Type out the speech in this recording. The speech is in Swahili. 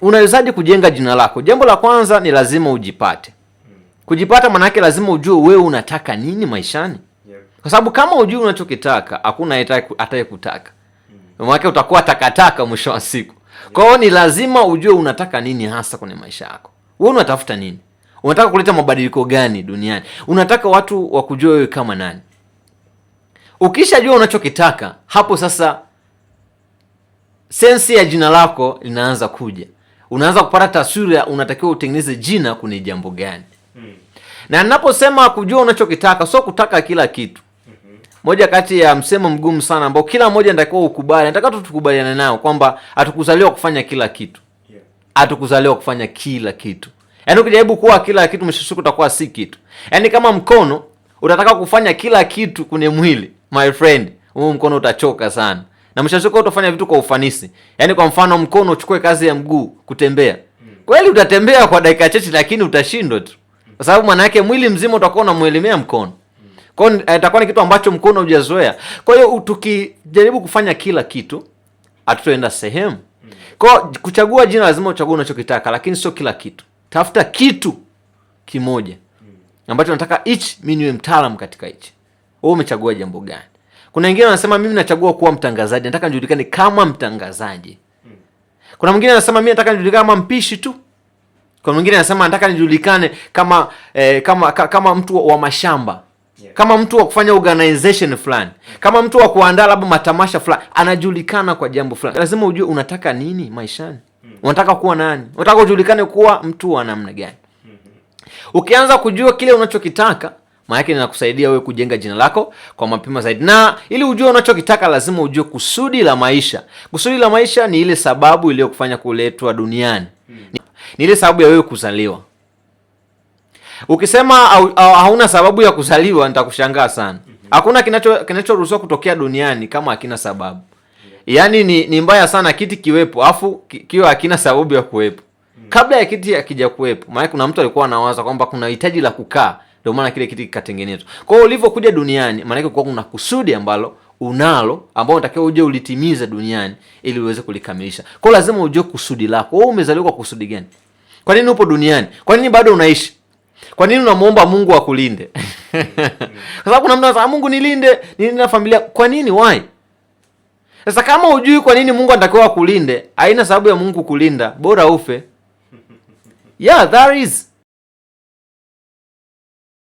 Unawezaje kujenga jina lako? Jambo la kwanza ni lazima ujipate. Kujipata maana yake lazima ujue wewe unataka nini maishani. Kwa sababu kama ujue unachokitaka, hakuna atakayekutaka. Maana yake utakuwa takataka mwisho wa siku. Kwa hiyo ni lazima ujue unataka nini hasa kwenye maisha yako. Wewe unatafuta nini? Unataka kuleta mabadiliko gani duniani? Unataka watu wakujue wewe kama nani? Ukishajua unachokitaka, hapo sasa sensi ya jina lako linaanza kuja. Unaanza kupata taswira unatakiwa utengeneze jina kwenye jambo gani. Na ninaposema kujua unachokitaka, sio kutaka kila kitu. Moja kati ya msemo mgumu sana ambao kila mmoja anatakiwa ukubali. Nataka tukubaliane nao kwamba hatukuzaliwa kufanya kila kitu. Hatukuzaliwa kufanya kila kitu. Yaani ukijaribu kuwa kila kitu mwisho siku utakuwa si kitu. Yaani kama mkono utataka kufanya kila kitu kwenye mwili, my friend, huo mkono utachoka sana. Na mwisho siku utafanya vitu kwa ufanisi. Yaani kwa mfano mkono uchukue kazi ya mguu kutembea. Kweli utatembea kwa dakika chache lakini utashindwa tu. Kwa sababu maana yake mwili mzima utakuwa unamuelemea mkono. Kwa hiyo itakuwa ni kitu ambacho mkono hujazoea. Kwa hiyo tukijaribu kufanya kila kitu hatutaenda sehemu. Kwa hiyo kuchagua jina lazima uchague unachokitaka, lakini sio kila kitu. Tafuta kitu kimoja ambacho nataka mimi niwe mtaalamu katika hichi. Wewe umechagua jambo gani? Kuna wengine wanasema mimi nachagua kuwa mtangazaji, nataka nijulikane kama mtangazaji. Kuna mwingine anasema mimi nataka nijulikane kama mpishi tu. Kuna mwingine anasema nataka nijulikane kama mtu wa mashamba. Kama mtu wa kufanya organization fulani. Kama mtu wa kuandaa labda matamasha fulani, anajulikana kwa jambo fulani. Lazima ujue unataka nini maishani. Unataka kuwa nani? Unataka ujulikane kuwa mtu wa namna gani? Ukianza kujua kile unachokitaka, maana yake inakusaidia wewe kujenga jina lako kwa mapema zaidi. Na ili ujue unachokitaka lazima ujue kusudi la maisha. Kusudi la maisha ni ile sababu iliyokufanya kuletwa duniani. Ni ile sababu ya wewe kuzaliwa. Ukisema hauna sababu ya kuzaliwa nitakushangaa sana. Hakuna kinachoruhusiwa kutokea duniani kama hakina sababu. Yaani ni mbaya sana kiti kiwepo afu kiwe hakina sababu ya kuwepo. Kabla ya kiti hakija kuwepo, maana kuna mtu alikuwa anawaza kwamba kuna hitaji la kukaa, ndio maana kile kiti kikatengenezwa. Kwa hiyo ulivyokuja duniani, maana yake kuna kusudi ambalo unalo ambao unatakiwa uje ulitimize duniani ili uweze kulikamilisha. Kwa hiyo lazima ujue kusudi lako. Wewe umezaliwa kwa kusudi gani? Kwa nini upo duniani? Kwa nini bado unaishi? Kwa nini unamuomba Mungu akulinde? Kwa sababu kuna mtu anasema Mungu nilinde, nilinde familia. Kwa nini? Why? Sasa kama hujui kwa nini Mungu anatakiwa akulinde, haina sababu ya Mungu kulinda, bora ufe. Yeah, there is.